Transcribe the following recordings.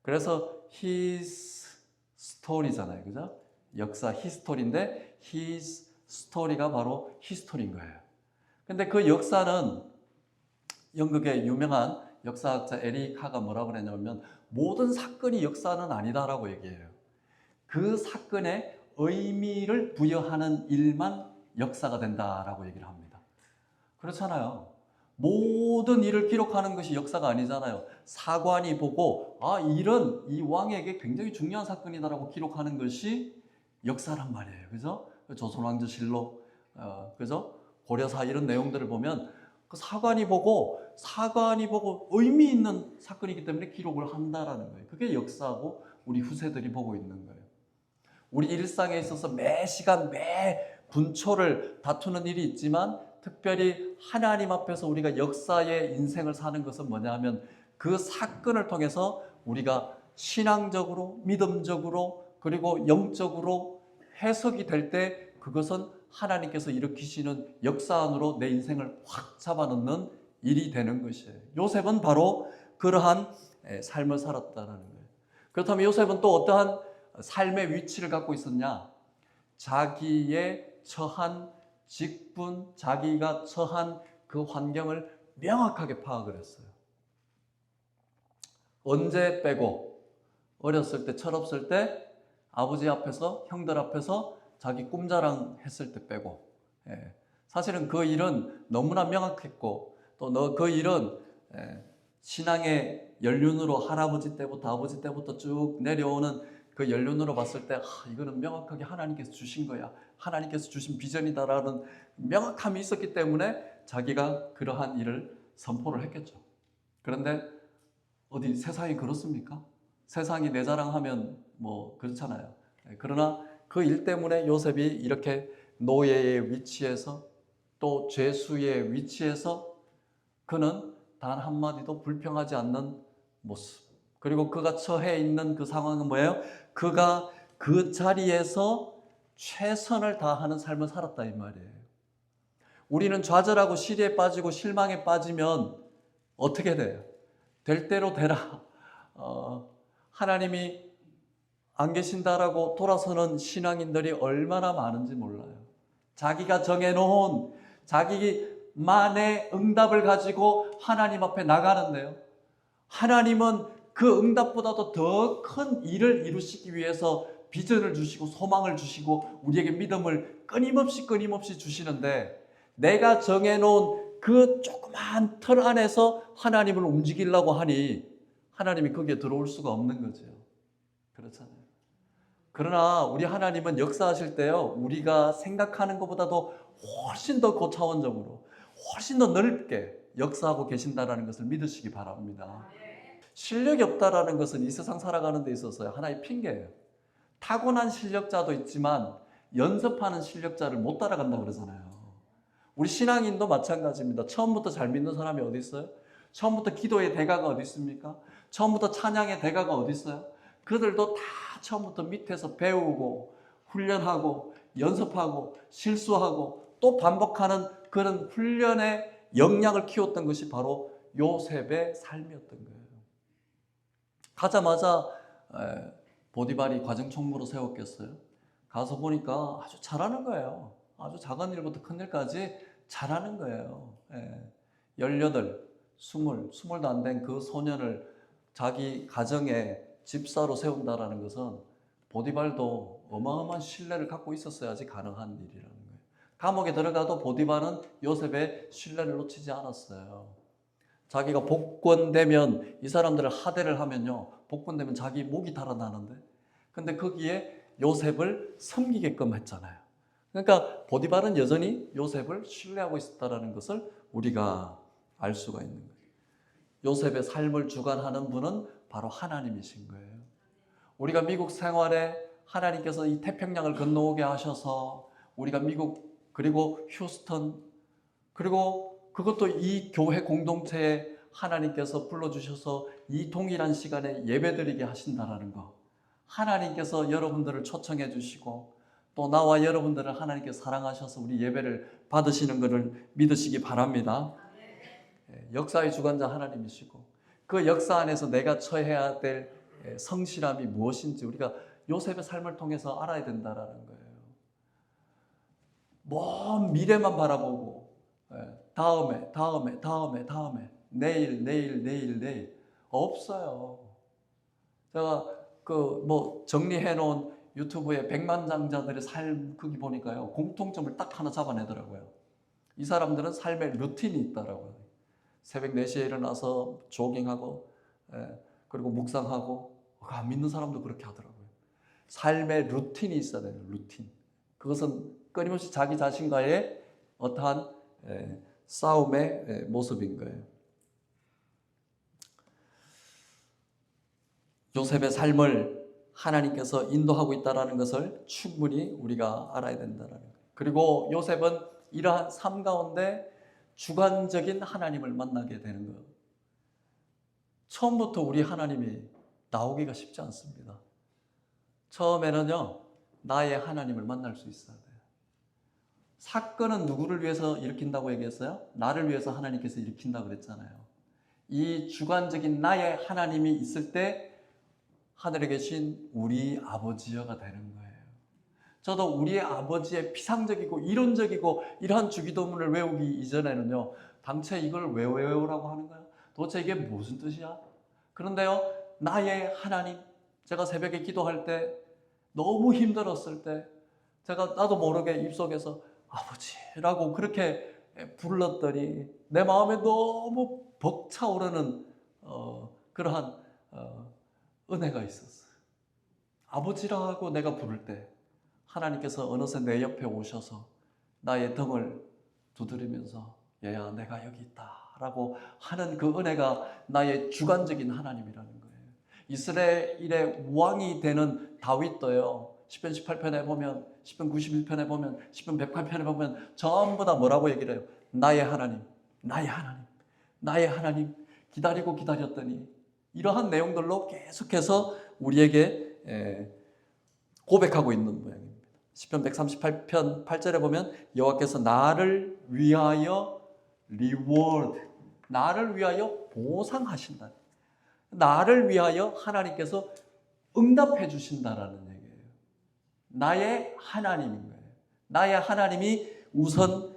그래서 his story잖아요. 그죠? 역사 history인데 his story가 바로 history인 거예요. 근데 그 역사는 영국의 유명한 역사학자 에릭 하가 뭐라고 그랬냐면 모든 사건이 역사는 아니다라고 얘기해요. 그 사건에 의미를 부여하는 일만 역사가 된다라고 얘기를 합니다. 그렇잖아요. 모든 일을 기록하는 것이 역사가 아니잖아요. 사관이 보고 이런 이 왕에게 굉장히 중요한 사건이다라고 기록하는 것이 역사란 말이에요. 그죠? 조선왕조실록, 그죠? 고려사 이런 내용들을 보면 그 사관이 보고 의미 있는 사건이기 때문에 기록을 한다라는 거예요. 그게 역사고 우리 후세들이 보고 있는 거예요. 우리 일상에 있어서 매 시간 매 분초를 다투는 일이 있지만 특별히 하나님 앞에서 우리가 역사의 인생을 사는 것은 뭐냐 하면 그 사건을 통해서 우리가 신앙적으로 믿음적으로 그리고 영적으로 해석이 될 때 그것은 하나님께서 일으키시는 역사 안으로 내 인생을 확 잡아넣는 일이 되는 것이에요. 요셉은 바로 그러한 삶을 살았다는 거예요. 그렇다면 요셉은 또 어떠한 삶의 위치를 갖고 있었냐? 자기의 처한 직분, 자기가 처한 그 환경을 명확하게 파악을 했어요. 언제 빼고 어렸을 때, 철없을 때 아버지 앞에서, 형들 앞에서 자기 꿈자랑 했을 때 빼고, 사실은 그 일은 너무나 명확했고 또 그 일은 신앙의 연륜으로 할아버지 때부터 아버지 때부터 쭉 내려오는 그 연륜으로 봤을 때 이거는 명확하게 하나님께서 주신 거야. 하나님께서 주신 비전이다라는 명확함이 있었기 때문에 자기가 그러한 일을 선포를 했겠죠. 그런데 어디 세상이 그렇습니까? 세상이 내 자랑하면 뭐 그렇잖아요. 그러나 그 일 때문에 요셉이 이렇게 노예의 위치에서 또 죄수의 위치에서 그는 단 한마디도 불평하지 않는 모습. 그리고 그가 처해 있는 그 상황은 뭐예요? 그가 그 자리에서 최선을 다하는 삶을 살았다 이 말이에요. 우리는 좌절하고 시리에 빠지고 실망에 빠지면 어떻게 돼요? 될 대로 되라. 하나님이 안 계신다라고 돌아서는 신앙인들이 얼마나 많은지 몰라요. 자기가 정해놓은 자기만의 응답을 가지고 하나님 앞에 나가는데요. 하나님은 그 응답보다도 더 큰 일을 이루시기 위해서 비전을 주시고 소망을 주시고 우리에게 믿음을 끊임없이 주시는데 내가 정해놓은 그 조그만 틀 안에서 하나님을 움직이려고 하니 하나님이 거기에 들어올 수가 없는 거죠. 그렇잖아요. 그러나 우리 하나님은 역사하실 때요, 우리가 생각하는 것보다도 훨씬 더 고차원적으로, 훨씬 더 넓게 역사하고 계신다는 것을 믿으시기 바랍니다. 실력이 없다라는 것은 이 세상 살아가는 데 있어서 하나의 핑계예요. 타고난 실력자도 있지만 연습하는 실력자를 못 따라간다 그러잖아요. 우리 신앙인도 마찬가지입니다. 처음부터 잘 믿는 사람이 어디 있어요? 처음부터 기도의 대가가 어디 있습니까? 처음부터 찬양의 대가가 어디 있어요? 그들도 다 처음부터 밑에서 배우고 훈련하고 연습하고 실수하고 또 반복하는 그런 훈련의 역량을 키웠던 것이 바로 요셉의 삶이었던 거예요. 가자마자 보디발이 과정총무로 세웠겠어요? 가서 보니까 아주 잘하는 거예요. 아주 작은 일부터 큰 일까지 잘하는 거예요. 18, 20도 안 된 그 소년을 자기 가정에 집사로 세운다라는 것은 보디발도 어마어마한 신뢰를 갖고 있었어야지 가능한 일이라는 거예요. 감옥에 들어가도 보디발은 요셉의 신뢰를 놓치지 않았어요. 자기가 복권되면 이 사람들을 하대를 하면요, 복권되면 자기 목이 달아나는데, 근데 거기에 요셉을 섬기게끔 했잖아요. 그러니까 보디발은 여전히 요셉을 신뢰하고 있었다는 것을 우리가 알 수가 있는 거예요. 요셉의 삶을 주관하는 분은 바로 하나님이신 거예요. 우리가 미국 생활에 하나님께서 이 태평양을 건너오게 하셔서 우리가 미국 그리고 휴스턴 그리고 그것도 이 교회 공동체에 하나님께서 불러주셔서 이 동일한 시간에 예배드리게 하신다라는 거, 하나님께서 여러분들을 초청해 주시고 또 나와 여러분들을 하나님께서 사랑하셔서 우리 예배를 받으시는 것을 믿으시기 바랍니다. 역사의 주관자 하나님이시고 그 역사 안에서 내가 처해야 될 성실함이 무엇인지 우리가 요셉의 삶을 통해서 알아야 된다라는 거예요. 먼 미래만 바라보고 다음에 내일 없어요. 제가 정리해 놓은 유튜브에 백만장자들의 삶 거기 보니까요, 공통점을 딱 하나 잡아내더라고요. 이 사람들은 삶의 루틴이 있다라고요. 새벽 4시에 일어나서 조깅하고 그리고 묵상하고, 안 믿는 사람도 그렇게 하더라고요. 삶의 루틴이 있어야 돼요. 루틴. 그것은 끊임없이 자기 자신과의 어떠한 싸움의 모습인 거예요. 요셉의 삶을 하나님께서 인도하고 있다는 것을 충분히 우리가 알아야 된다는 거예요. 그리고 요셉은 이러한 삶 가운데 주관적인 하나님을 만나게 되는 거예요. 처음부터 우리 하나님이 나오기가 쉽지 않습니다. 처음에는요, 나의 하나님을 만날 수 있어야 돼요. 사건은 누구를 위해서 일으킨다고 얘기했어요? 나를 위해서 하나님께서 일으킨다고 그랬잖아요. 이 주관적인 나의 하나님이 있을 때 하늘에 계신 우리 아버지여가 되는 거예요. 저도 우리 아버지의 피상적이고 이론적이고 이러한 주기도문을 외우기 이전에는요, 당최 이걸 왜 외우라고 하는 거야? 도대체 이게 무슨 뜻이야? 그런데요, 나의 하나님, 제가 새벽에 기도할 때 너무 힘들었을 때 제가 나도 모르게 입속에서 아버지라고 그렇게 불렀더니 내 마음에 너무 벅차오르는 그러한 은혜가 있었어요. 아버지라고 내가 부를 때 하나님께서 어느새 내 옆에 오셔서 나의 등을 두드리면서 얘야 내가 여기 있다 라고 하는 그 은혜가 나의 주관적인 하나님이라는 거예요. 이스라엘의 왕이 되는 다윗도요, 10편 18편에 보면, 10편 91편에 보면, 10편 108편에 보면 전부 다 뭐라고 얘기를 해요? 나의 하나님, 나의 하나님, 나의 하나님, 기다리고 기다렸더니, 이러한 내용들로 계속해서 우리에게 고백하고 있는 모양입니다. 시편 138편 8절에 보면 여호와께서 나를 위하여 reward, 나를 위하여 보상하신다. 나를 위하여 하나님께서 응답해 주신다라는 얘기예요. 나의 하나님인 거예요. 나의 하나님이 우선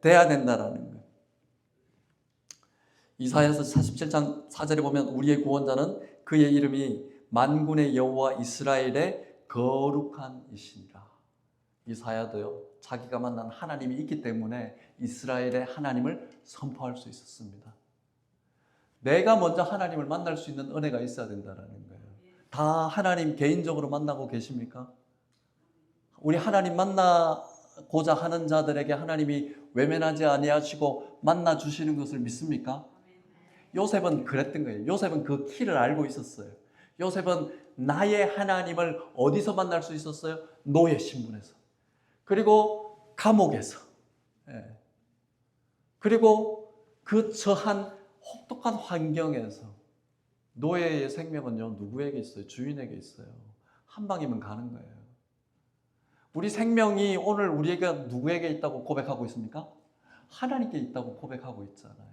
돼야 된다라는 거예요. 이사야서 47장 4절에 보면 우리의 구원자는 그의 이름이 만군의 여호와 이스라엘의 거룩한 이시니라. 이사야도요, 자기가 만난 하나님이 있기 때문에 이스라엘의 하나님을 선포할 수 있었습니다. 내가 먼저 하나님을 만날 수 있는 은혜가 있어야 된다는 거예요. 다 하나님 개인적으로 만나고 계십니까? 우리 하나님 만나고자 하는 자들에게 하나님이 외면하지 아니하시고 만나 주시는 것을 믿습니까? 요셉은 그랬던 거예요. 요셉은 그 키를 알고 있었어요. 요셉은 나의 하나님을 어디서 만날 수 있었어요? 노예 신분에서. 그리고 감옥에서. 그리고 그 처한 혹독한 환경에서. 노예의 생명은요, 누구에게 있어요? 주인에게 있어요. 한 방이면 가는 거예요. 우리 생명이 오늘 우리에게 누구에게 있다고 고백하고 있습니까? 하나님께 있다고 고백하고 있잖아요.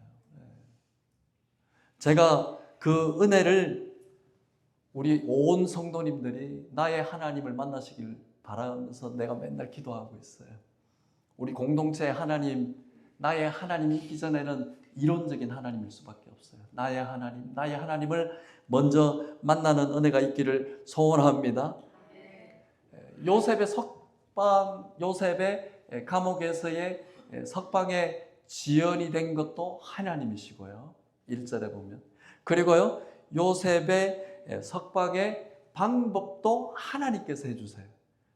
제가 그 은혜를 우리 온 성도님들이 나의 하나님을 만나시길 바라면서 내가 맨날 기도하고 있어요. 우리 공동체의 하나님, 나의 하나님이 있기 전에는 이론적인 하나님일 수밖에 없어요. 나의 하나님, 나의 하나님을 먼저 만나는 은혜가 있기를 소원합니다. 요셉의 감옥에서의 석방의 지연이 된 것도 하나님이시고요. 1절에 보면. 그리고요, 요셉의 석방의 방법도 하나님께서 해주세요.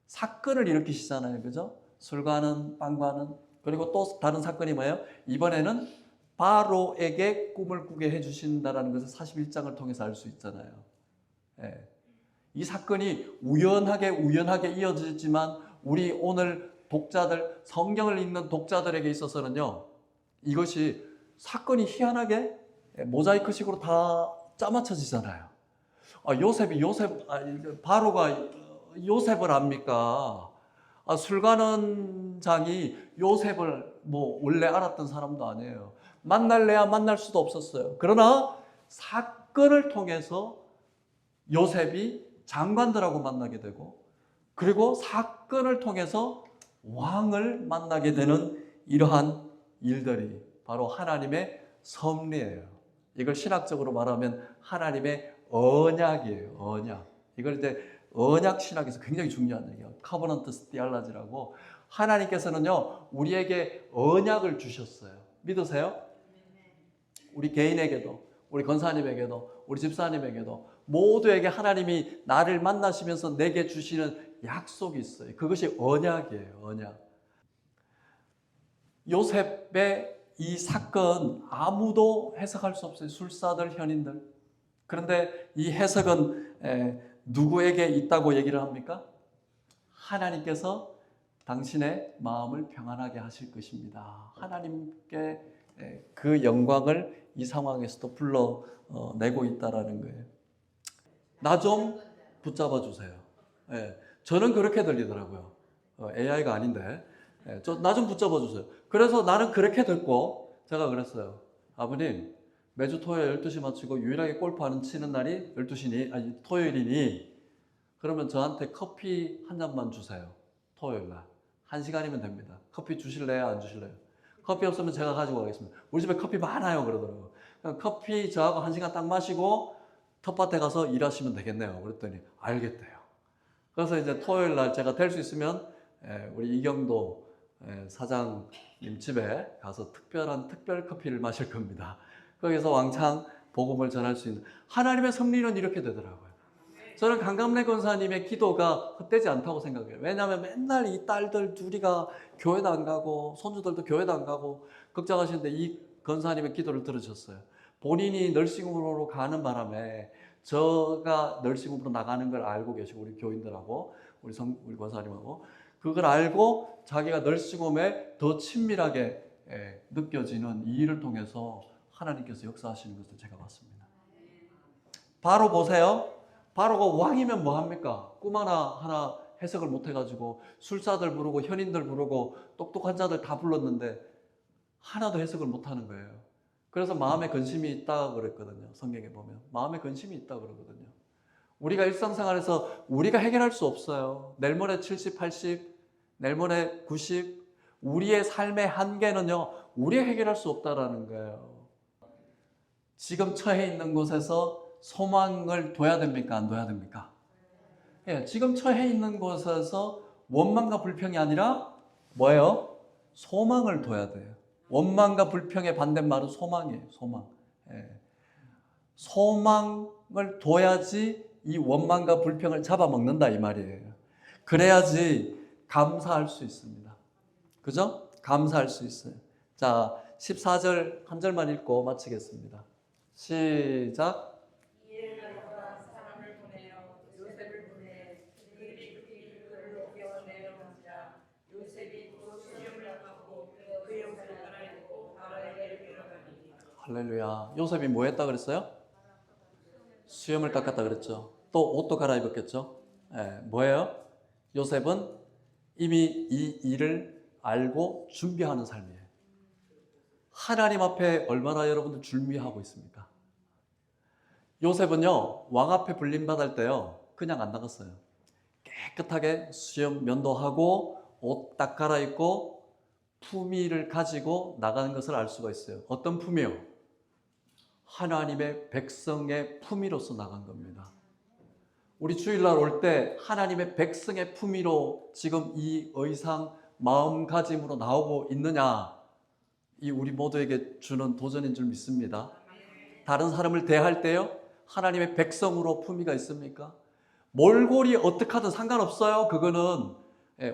사건을 일으키시잖아요. 그죠? 술과는 빵과는. 그리고 또 다른 사건이 뭐예요? 이번에는 바로에게 꿈을 꾸게 해주신다는 것을 41장을 통해서 알 수 있잖아요. 이 사건이 우연하게 이어지지만 우리 오늘 독자들, 성경을 읽는 독자들에게 있어서는요, 이것이 사건이 희한하게 모자이크식으로 다 짜맞춰지잖아요. 바로가 요셉을 압니까? 술가는 장이 요셉을 원래 알았던 사람도 아니에요. 만날래야 만날 수도 없었어요. 그러나 사건을 통해서 요셉이 장관들하고 만나게 되고 그리고 사건을 통해서 왕을 만나게 되는 이러한 일들이 바로 하나님의 섭리예요. 이걸 신학적으로 말하면 하나님의 언약이에요. 언약. 이걸 이제 언약 신학에서 굉장히 중요한 얘기예요. 커버넌트 디알라지라고 하나님께서는요 우리에게 언약을 주셨어요. 믿으세요? 우리 개인에게도 우리 권사님에게도 우리 집사님에게도 모두에게 하나님이 나를 만나시면서 내게 주시는 약속이 있어요. 그것이 언약이에요. 언약. 요셉의 이 사건 아무도 해석할 수 없어요. 술사들, 현인들. 그런데 이 해석은 누구에게 있다고 얘기를 합니까? 하나님께서 당신의 마음을 평안하게 하실 것입니다. 하나님께 그 영광을 이 상황에서도 불러내고 있다라는 거예요. 나 좀 붙잡아 주세요. 저는 그렇게 들리더라고요. AI가 아닌데 나 좀 붙잡아 주세요. 그래서 나는 그렇게 듣고 제가 그랬어요. 아버님 매주 토요일 12시 마치고 유일하게 골프 치는 날이 12시니 아니 토요일이니 그러면 저한테 커피 한 잔만 주세요. 토요일 날 1시간이면 됩니다. 커피 주실래요? 안 주실래요? 커피 없으면 제가 가지고 가겠습니다. 우리 집에 커피 많아요 그러더라고요. 커피 저하고 1시간 딱 마시고 텃밭에 가서 일하시면 되겠네요. 그랬더니 알겠대요. 그래서 이제 토요일 날 제가 될 수 있으면 우리 이경도 사장님 집에 가서 특별 커피를 마실 겁니다. 거기서 왕창 복음을 전할 수 있는 하나님의 섭리는 이렇게 되더라고요. 저는 강감래 권사님의 기도가 헛되지 않다고 생각해요. 왜냐하면 맨날 이 딸들 둘이가 교회도 안 가고 손주들도 교회도 안 가고 걱정하시는데 이 권사님의 기도를 들으셨어요. 본인이 널싱홈으로 가는 바람에 저가 널싱홈으로 나가는 걸 알고 계시고 우리 교인들하고 우리 권사님하고 그걸 알고 자기가 널싱홈에 더 친밀하게 느껴지는 이 일을 통해서 하나님께서 역사하시는 것을 제가 봤습니다. 바로 보세요. 바로가 왕이면 뭐합니까? 꿈 하나 해석을 못해가지고 술사들 부르고 현인들 부르고 똑똑한 자들 다 불렀는데 하나도 해석을 못하는 거예요. 그래서 마음에 근심이 있다 그랬거든요. 성경에 보면 마음에 근심이 있다 그러거든요. 우리가 일상생활에서 우리가 해결할 수 없어요. 내일 모레 70, 80, 내일 모레 90 우리의 삶의 한계는요. 우리가 해결할 수 없다라는 거예요. 지금 처해 있는 곳에서 소망을 둬야 됩니까? 안 둬야 됩니까? 지금 처해 있는 곳에서 원망과 불평이 아니라 뭐예요? 소망을 둬야 돼요. 원망과 불평의 반대말은 소망이에요. 소망. 소망을 둬야지 이 원망과 불평을 잡아먹는다 이 말이에요. 그래야지 감사할 수 있습니다. 그죠? 감사할 수 있어요. 자, 14절 한 절만 읽고 마치겠습니다. 시작. 할렐루야. 요셉이 뭐 했다 그랬어요? 수염을 깎았다 그랬죠. 또 옷도 갈아입었겠죠. 뭐예요? 요셉은 이미 이 일을 알고 준비하는 삶이에요. 하나님 앞에 얼마나 여러분들 준비하고 있습니까? 요셉은요, 왕 앞에 불림받을 때요, 그냥 안 나갔어요. 깨끗하게 수염 면도하고 옷 딱 갈아입고 품위를 가지고 나가는 것을 알 수가 있어요. 어떤 품위요? 하나님의 백성의 품위로서 나간 겁니다. 우리 주일날 올 때 하나님의 백성의 품위로 지금 이 의상 마음가짐으로 나오고 있느냐? 이 우리 모두에게 주는 도전인 줄 믿습니다. 다른 사람을 대할 때요, 하나님의 백성으로 품위가 있습니까? 몰골이 어떻게 하든 상관없어요. 그거는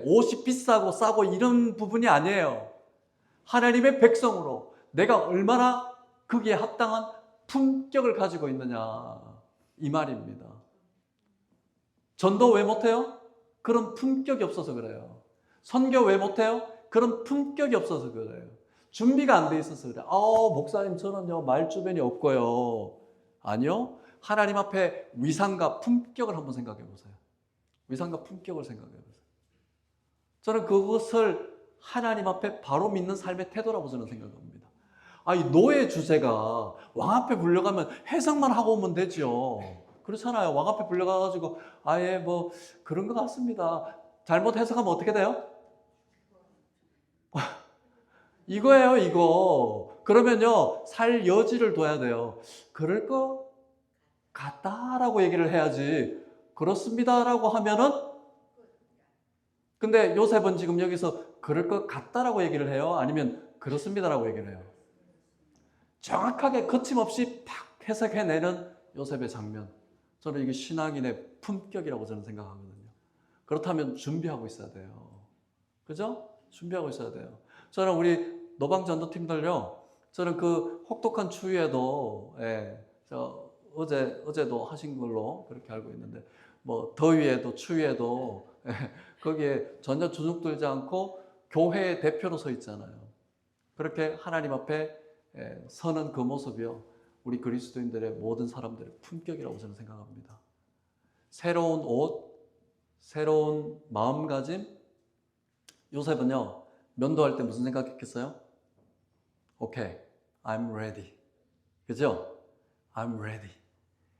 옷이 비싸고 싸고 이런 부분이 아니에요. 하나님의 백성으로 내가 얼마나 거기에 합당한 품격을 가지고 있느냐 이 말입니다. 전도 왜 못해요? 그런 품격이 없어서 그래요. 선교 왜 못해요? 그런 품격이 없어서 그래요. 준비가 안 돼 있어서 그래요. 목사님 저는요 말주변이 없고요. 아니요. 하나님 앞에 위상과 품격을 한번 생각해 보세요. 위상과 품격을 생각해 보세요. 저는 그것을 하나님 앞에 바로 믿는 삶의 태도라고 저는 생각합니다. 이 노예 주제가 왕 앞에 불려가면 해석만 하고 오면 되죠. 그렇잖아요. 왕 앞에 불려가가지고 아예 뭐 그런 것 같습니다. 잘못 해석하면 어떻게 돼요? 이거예요, 이거. 그러면요, 살 여지를 둬야 돼요. 그럴 것 같다라고 얘기를 해야지. 그렇습니다라고 하면은, 근데 요셉은 지금 여기서 그럴 것 같다라고 얘기를 해요? 아니면 그렇습니다라고 얘기를 해요? 정확하게 거침없이 팍 해석해내는 요셉의 장면. 저는 이게 신앙인의 품격이라고 저는 생각하거든요. 그렇다면 준비하고 있어야 돼요. 그죠? 준비하고 있어야 돼요. 저는 우리 노방전도팀들요, 저는 그 혹독한 추위에도, 예, 어제도 하신 걸로 그렇게 알고 있는데, 뭐, 더위에도 추위에도, 예, 거기에 전혀 주눅들지 않고 교회의 대표로 서 있잖아요. 그렇게 하나님 앞에 서는 그 모습이요, 우리 그리스도인들의 모든 사람들의 품격이라고 저는 생각합니다. 새로운 옷, 새로운 마음가짐. 요셉은요, 면도할 때 무슨 생각했겠어요? 오케이, I'm ready. 그죠? I'm ready.